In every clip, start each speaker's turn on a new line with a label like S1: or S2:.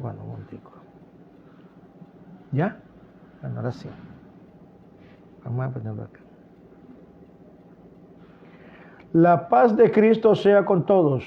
S1: Bueno, un momentico. ¿Ya? Bueno, ahora sí. Vamos a ponerlo acá. La paz de Cristo sea con todos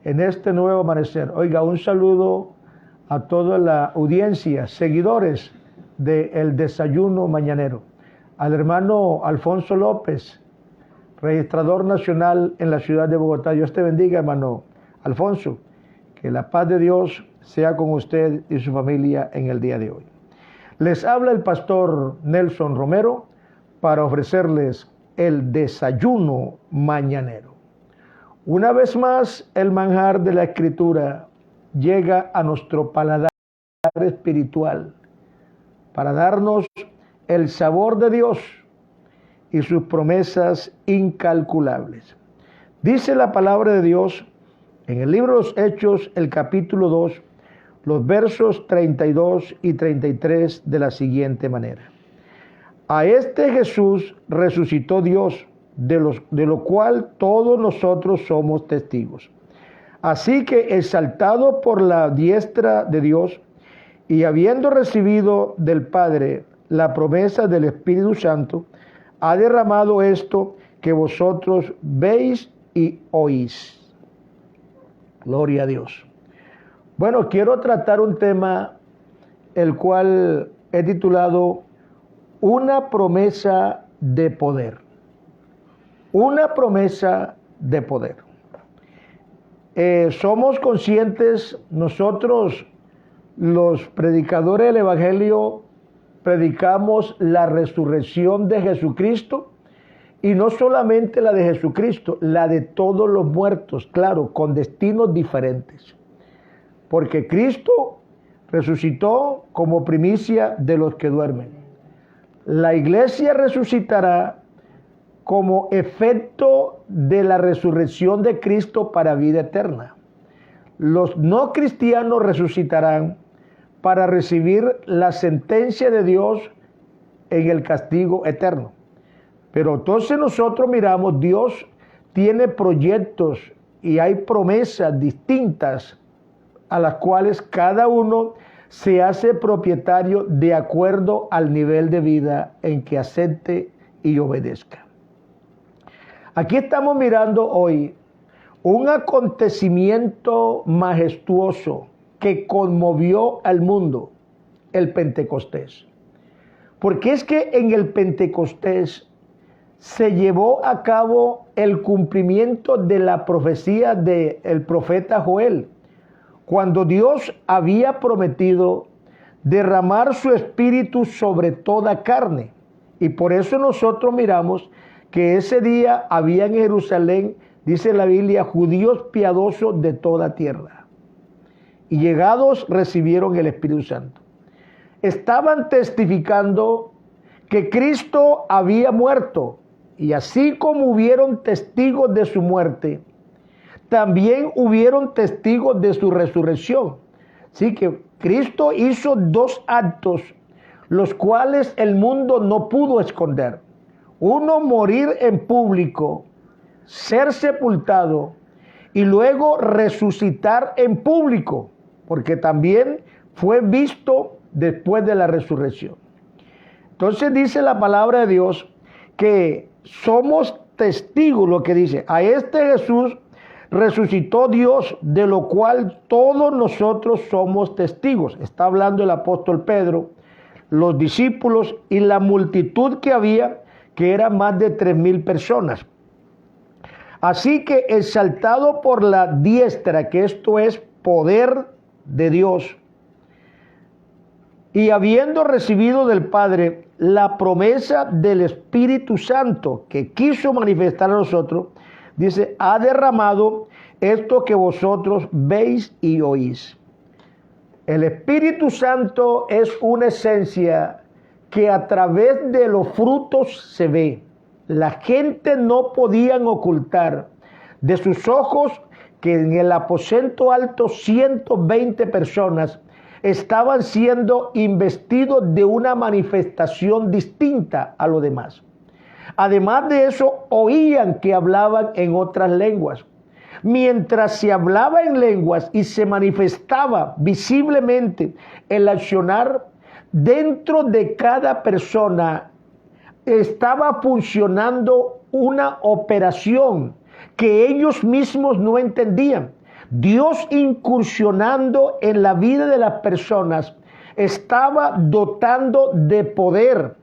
S1: en este nuevo amanecer. Oiga, un saludo a toda la audiencia, seguidores del Desayuno Mañanero. Al hermano Alfonso López, registrador nacional en la ciudad de Bogotá. Dios te bendiga, hermano Alfonso. Que la paz de Dios sea con usted y su familia en el día de hoy. Les habla el pastor Nelson Romero para ofrecerles el desayuno mañanero. Una vez más, el manjar de la Escritura llega a nuestro paladar espiritual para darnos el sabor de Dios y sus promesas incalculables. Dice la palabra de Dios en el libro de los Hechos, el capítulo 2, los versos 32 y 33 de la siguiente manera. A este Jesús resucitó Dios, de lo cual todos nosotros somos testigos. Así que, exaltado por la diestra de Dios y habiendo recibido del Padre la promesa del Espíritu Santo, ha derramado esto que vosotros veis y oís. Gloria a Dios. Bueno, quiero tratar un tema el cual he titulado Una promesa de poder. Una promesa de poder. Somos conscientes nosotros, los predicadores del Evangelio, predicamos la resurrección de Jesucristo, y no solamente la de Jesucristo, la de todos los muertos, claro, con destinos diferentes. Porque Cristo resucitó como primicia de los que duermen. La iglesia resucitará como efecto de la resurrección de Cristo para vida eterna. Los no cristianos resucitarán para recibir la sentencia de Dios en el castigo eterno. Pero entonces nosotros miramos, Dios tiene proyectos y hay promesas distintas a las cuales cada uno se hace propietario de acuerdo al nivel de vida en que acepte y obedezca. Aquí estamos mirando hoy un acontecimiento majestuoso que conmovió al mundo, el Pentecostés. Porque es que en el Pentecostés se llevó a cabo el cumplimiento de la profecía del profeta Joel, cuando Dios había prometido derramar su espíritu sobre toda carne. Y por eso nosotros miramos que ese día había en Jerusalén, dice la Biblia, judíos piadosos de toda tierra. Y llegados recibieron el Espíritu Santo. Estaban testificando que Cristo había muerto. Y así como hubieron testigos de su muerte, también hubieron testigos de su resurrección. Así que Cristo hizo dos actos, los cuales el mundo no pudo esconder. Uno, morir en público, ser sepultado y luego resucitar en público, porque también fue visto después de la resurrección. Entonces dice la palabra de Dios que somos testigos, lo que dice, a este Jesús resucitó Dios, de lo cual todos nosotros somos testigos. Está hablando el apóstol Pedro, los discípulos y la multitud que había, que era más de 3,000 personas. Así que exaltado por la diestra, que esto es poder de Dios, y habiendo recibido del Padre la promesa del Espíritu Santo que quiso manifestar a nosotros, dice, ha derramado esto que vosotros veis y oís. El Espíritu Santo es una esencia que a través de los frutos se ve. La gente no podían ocultar de sus ojos que en el aposento alto 120 personas estaban siendo investidos de una manifestación distinta a lo demás. Además de eso, oían que hablaban en otras lenguas. mientras se hablaba en lenguas y se manifestaba visiblemente el accionar dentro de cada persona, estaba funcionando una operación que ellos mismos no entendían. Dios incursionando en la vida de las personas estaba dotando de poder.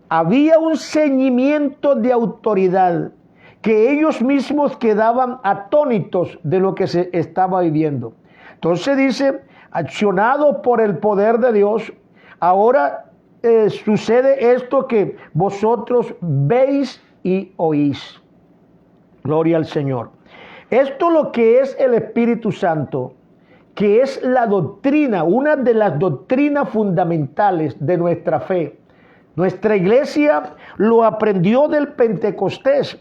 S1: Había un ceñimiento de autoridad que ellos mismos quedaban atónitos de lo que se estaba viviendo. Entonces dice, accionado por el poder de Dios, ahora sucede esto que vosotros veis y oís. Gloria al Señor. Esto lo que es el Espíritu Santo, que es la doctrina, una de las doctrinas fundamentales de nuestra fe. Nuestra iglesia lo aprendió del Pentecostés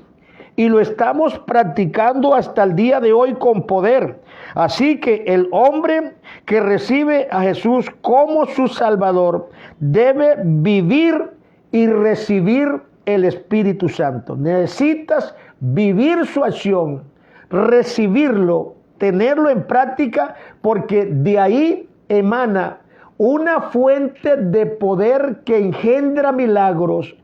S1: y lo estamos practicando hasta el día de hoy con poder. Así que el hombre que recibe a Jesús como su Salvador debe vivir y recibir el Espíritu Santo. Necesitas vivir su acción, recibirlo, tenerlo en práctica, porque de ahí emana una fuente de poder que engendra milagros,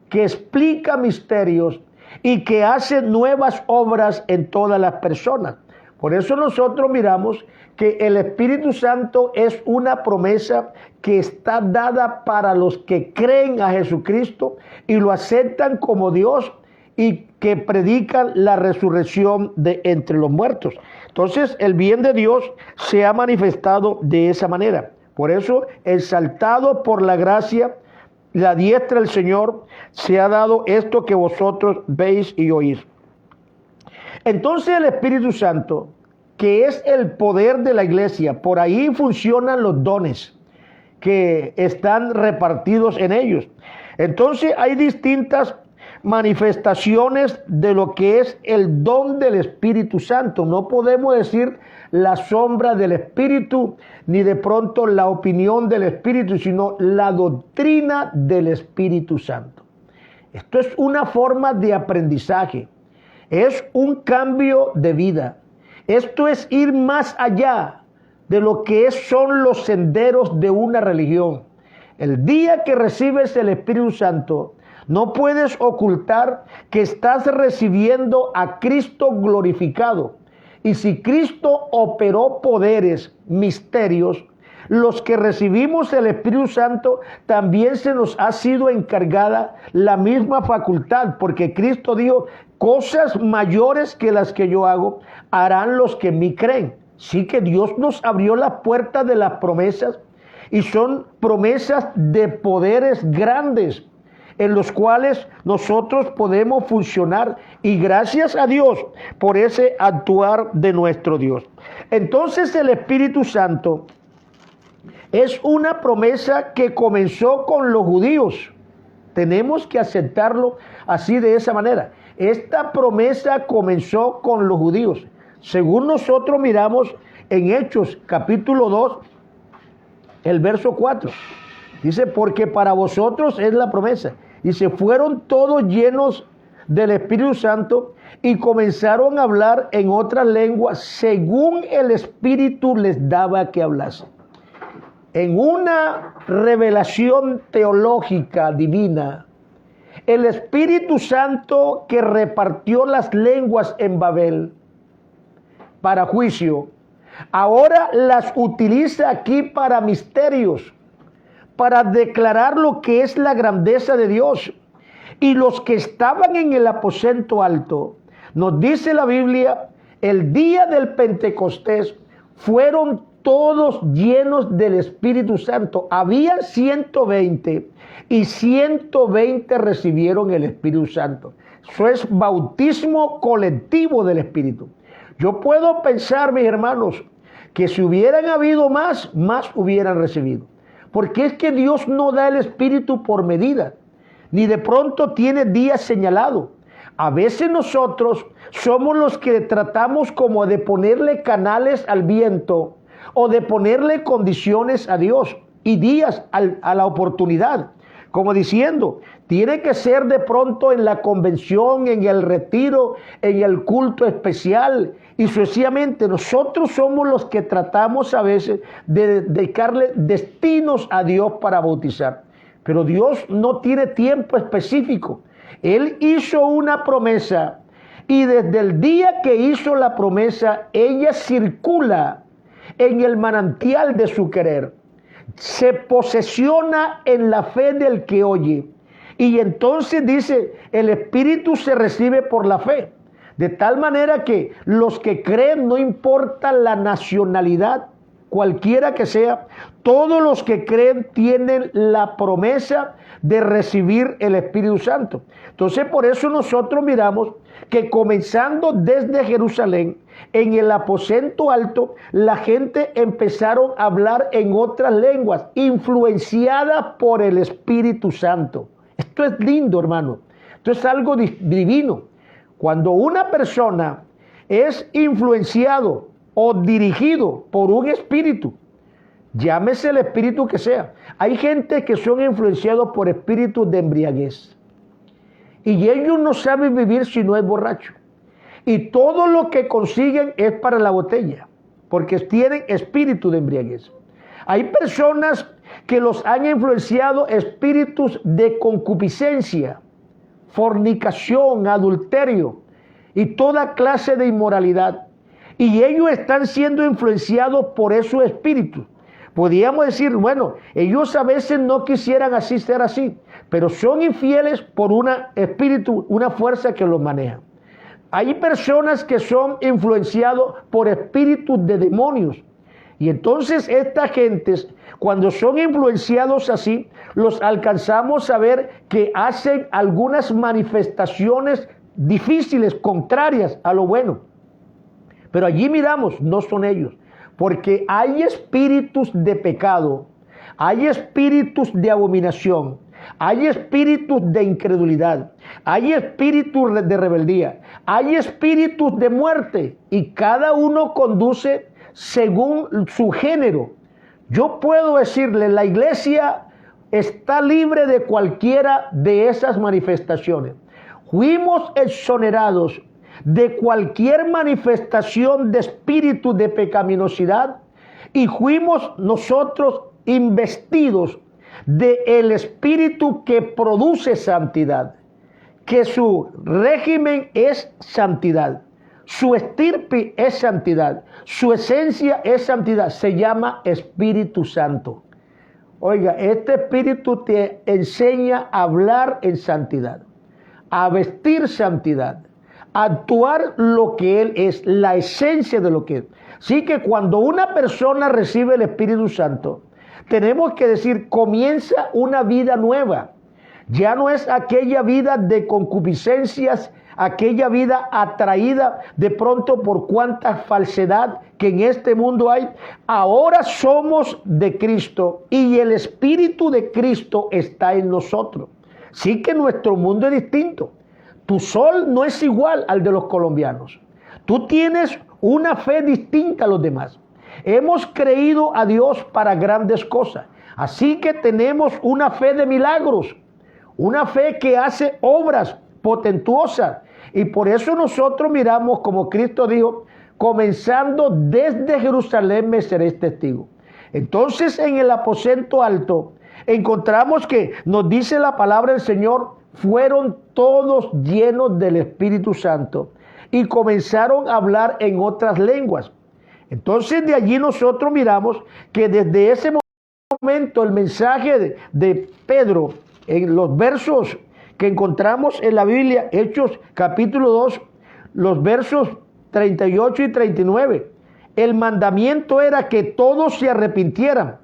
S1: que explica misterios y que hace nuevas obras en todas las personas. Por eso nosotros miramos que el Espíritu Santo es una promesa que está dada para los que creen a Jesucristo y lo aceptan como Dios y que predican la resurrección de entre los muertos. Entonces el bien de Dios se ha manifestado de esa manera. Por eso, exaltado por la gracia, la diestra del Señor, se ha dado esto que vosotros veis y oís. Entonces el Espíritu Santo, que es el poder de la iglesia, por ahí funcionan los dones que están repartidos en ellos. Entonces hay distintas manifestaciones de lo que es el don del Espíritu Santo. No podemos decir la sombra del Espíritu, ni de pronto la opinión del Espíritu, sino la doctrina del Espíritu Santo. Esto es una forma de aprendizaje, es un cambio de vida. Esto es ir más allá de lo que son los senderos de una religión. El día que recibes el Espíritu Santo, no puedes ocultar que estás recibiendo a Cristo glorificado. Y si Cristo operó poderes, misterios, los que recibimos el Espíritu Santo también se nos ha sido encargada la misma facultad, porque Cristo dijo, cosas mayores que las que yo hago harán los que en mí creen. Sí que Dios nos abrió las puertas de las promesas y son promesas de poderes grandes en los cuales nosotros podemos funcionar, y gracias a Dios por ese actuar de nuestro Dios. Entonces el Espíritu Santo es una promesa que comenzó con los judíos. Tenemos que aceptarlo así, de esa manera. Esta promesa comenzó con los judíos. Según nosotros miramos en Hechos capítulo 2, el verso 4. Dice, porque para vosotros es la promesa. Y se fueron todos llenos del Espíritu Santo y comenzaron a hablar en otras lenguas según el Espíritu les daba que hablasen. En una revelación teológica divina, el Espíritu Santo que repartió las lenguas en Babel para juicio, ahora las utiliza aquí para misterios, para declarar lo que es la grandeza de Dios. Y los que estaban en el aposento alto, nos dice la Biblia, el día del Pentecostés fueron todos llenos del Espíritu Santo. Había 120 y 120 recibieron el Espíritu Santo. Eso es bautismo colectivo del Espíritu. Yo puedo pensar, mis hermanos, que si hubieran habido más hubieran recibido. Porque es que Dios no da el Espíritu por medida, ni de pronto tiene días señalados. A veces nosotros somos los que tratamos como de ponerle canales al viento o de ponerle condiciones a Dios y días a la oportunidad, como diciendo, tiene que ser de pronto en la convención, en el retiro, en el culto especial. Y sucesivamente nosotros somos los que tratamos a veces de dedicarle destinos a Dios para bautizar. Pero Dios no tiene tiempo específico. Él hizo una promesa y desde el día que hizo la promesa, ella circula en el manantial de su querer. Se posesiona en la fe del que oye. Y entonces dice, el Espíritu se recibe por la fe. De tal manera que los que creen, no importa la nacionalidad, cualquiera que sea, todos los que creen tienen la promesa de recibir el Espíritu Santo. Entonces por eso nosotros miramos que comenzando desde Jerusalén, en el aposento alto, la gente empezaron a hablar en otras lenguas, influenciada por el Espíritu Santo. Esto es lindo, hermano. Esto es algo divino. Cuando una persona es influenciado o dirigido por un espíritu, llámese el espíritu que sea. Hay gente que son influenciados por espíritus de embriaguez. Y ellos no saben vivir si no es borracho. Y todo lo que consiguen es para la botella, porque tienen espíritu de embriaguez. Hay personas que los han influenciado espíritus de concupiscencia, fornicación, adulterio y toda clase de inmoralidad. Y ellos están siendo influenciados por esos espíritus. Podríamos decir, bueno, ellos a veces no quisieran así ser así, pero son infieles por un espíritu, una fuerza que los maneja. Hay personas que son influenciados por espíritus de demonios. Y entonces estas gentes, cuando son influenciados así, los alcanzamos a ver que hacen algunas manifestaciones difíciles, contrarias a lo bueno. Pero allí miramos, no son ellos, porque hay espíritus de pecado, hay espíritus de abominación, hay espíritus de incredulidad, hay espíritus de rebeldía, hay espíritus de muerte, y cada uno conduce según su género. Yo puedo decirle, la iglesia está libre de cualquiera de esas manifestaciones. Fuimos exonerados de cualquier manifestación de espíritu de pecaminosidad y fuimos nosotros investidos del espíritu que produce santidad, que su régimen es santidad, su estirpe es santidad, su esencia es santidad, se llama Espíritu Santo. Oiga, este espíritu te enseña a hablar en santidad, a vestir santidad, a actuar lo que Él es, la esencia de lo que es. Así que cuando una persona recibe el Espíritu Santo, tenemos que decir, comienza una vida nueva. Ya no es aquella vida de concupiscencias, aquella vida atraída de pronto por cuánta falsedad que en este mundo hay. Ahora somos de Cristo y el Espíritu de Cristo está en nosotros. Sí que nuestro mundo es distinto. Tu sol no es igual al de los colombianos. Tú tienes una fe distinta a los demás. Hemos creído a Dios para grandes cosas. Así que tenemos una fe de milagros, una fe que hace obras potentuosas. Y por eso nosotros miramos, como Cristo dijo, comenzando desde Jerusalén me seréis testigo. Entonces en el aposento alto encontramos que nos dice la palabra del Señor, fueron todos llenos del Espíritu Santo y comenzaron a hablar en otras lenguas. Entonces de allí nosotros miramos que desde ese momento el mensaje de Pedro en los versos que encontramos en la Biblia, Hechos capítulo 2, los versos 38 y 39, el mandamiento era que todos se arrepintieran,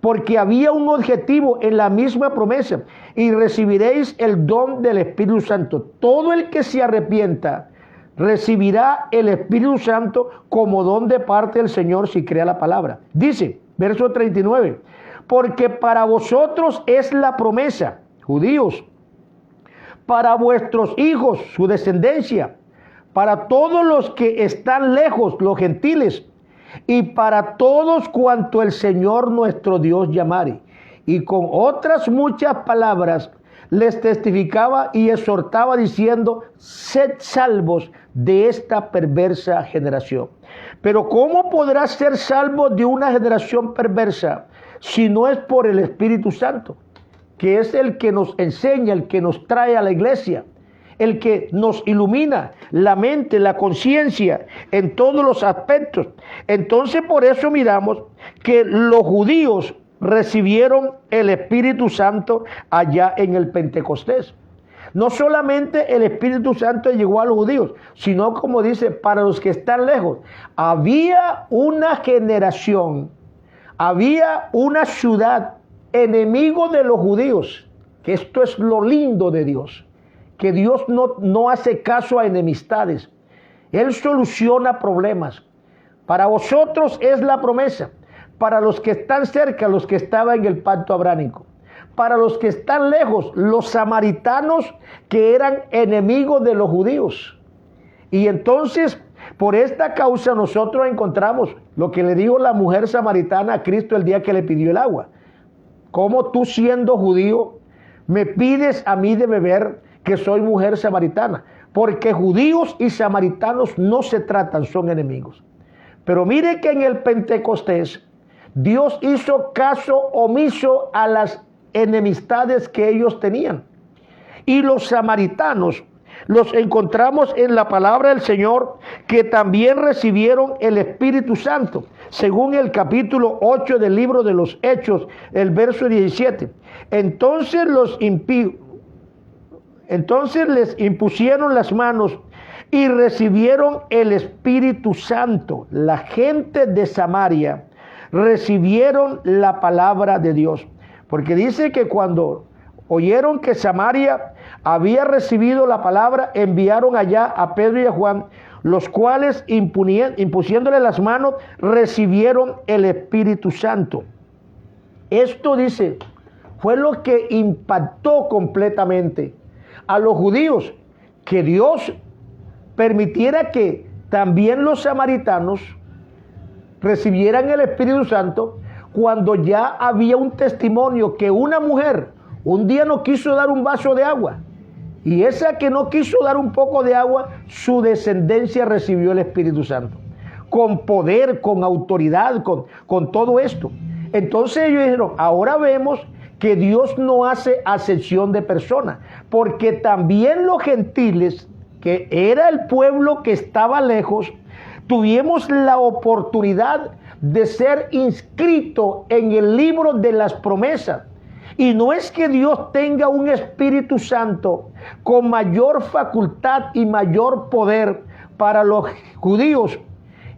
S1: porque había un objetivo en la misma promesa, y recibiréis el don del Espíritu Santo. Todo el que se arrepienta recibirá el Espíritu Santo como don de parte del Señor si crea la palabra. Dice, verso 39, porque para vosotros es la promesa, judíos, para vuestros hijos, su descendencia, para todos los que están lejos, los gentiles, y para todos cuanto el Señor nuestro Dios llamare. y con otras muchas palabras les testificaba y exhortaba diciendo: sed salvos de esta perversa generación. Pero ¿cómo podrás ser salvo de una generación perversa si no es por el Espíritu Santo, que es el que nos enseña, el que nos trae a la iglesia, el que nos ilumina la mente, la conciencia en todos los aspectos? Entonces, por eso miramos que los judíos recibieron el Espíritu Santo allá en el Pentecostés. No solamente el Espíritu Santo llegó a los judíos, sino, como dice, para los que están lejos. Había una generación, había una ciudad enemigo de los judíos, que esto es lo lindo de Dios, que Dios no hace caso a enemistades. Él soluciona problemas. Para vosotros es la promesa, para los que están cerca, los que estaban en el pacto abrámico. Para los que están lejos, los samaritanos que eran enemigos de los judíos. Y entonces, por esta causa nosotros encontramos lo que le dijo la mujer samaritana a Cristo el día que le pidió el agua. ¿Cómo tú, siendo judío, me pides a mí de beber, que soy mujer samaritana? Porque judíos y samaritanos no se tratan, son enemigos. Pero mire que en el Pentecostés Dios hizo caso omiso a las enemistades que ellos tenían. Y los samaritanos los encontramos en la palabra del Señor, que también recibieron el Espíritu Santo, según el capítulo 8 del libro de los Hechos, el verso 17. Entonces les impusieron las manos y recibieron el Espíritu Santo. La gente de Samaria recibieron la palabra de Dios. Porque dice que cuando oyeron que Samaria había recibido la palabra, enviaron allá a Pedro y a Juan, los cuales impusiéndole las manos, recibieron el Espíritu Santo. Esto, dice, fue lo que impactó completamente a los judíos, que Dios permitiera que también los samaritanos recibieran el Espíritu Santo, cuando ya había un testimonio que una mujer un día no quiso dar un vaso de agua, y esa que no quiso dar un poco de agua, su descendencia recibió el Espíritu Santo, con poder, con autoridad, con todo esto. Entonces ellos dijeron: ahora vemos que Dios no hace acepción de personas, porque también los gentiles, que era el pueblo que estaba lejos, tuvimos la oportunidad de ser inscrito en el libro de las promesas. Y no es que Dios tenga un Espíritu Santo con mayor facultad y mayor poder para los judíos,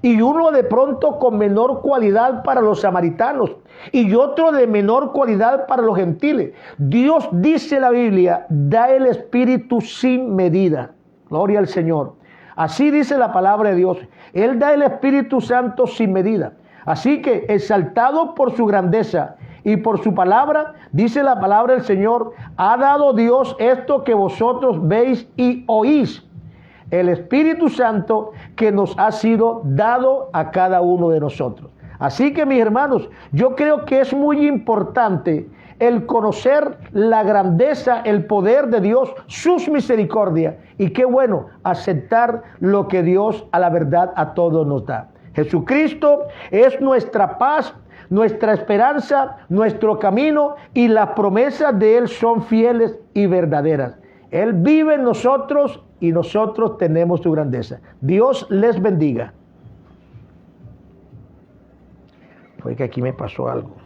S1: y uno de pronto con menor cualidad para los samaritanos, y otro de menor cualidad para los gentiles. Dios, dice la Biblia, da el Espíritu sin medida. Gloria al Señor. Así dice la palabra de Dios. Él da el Espíritu Santo sin medida. Así que, exaltado por su grandeza y por su palabra, dice la palabra del Señor, ha dado Dios esto que vosotros veis y oís, el Espíritu Santo que nos ha sido dado a cada uno de nosotros. Así que, mis hermanos, yo creo que es muy importante el conocer la grandeza, el poder de Dios, sus misericordias, y qué bueno aceptar lo que Dios a la verdad a todos nos da. Jesucristo es nuestra paz, nuestra esperanza, nuestro camino, y las promesas de Él son fieles y verdaderas. Él vive en nosotros y nosotros tenemos su grandeza. Dios les bendiga. Fue que aquí me pasó algo.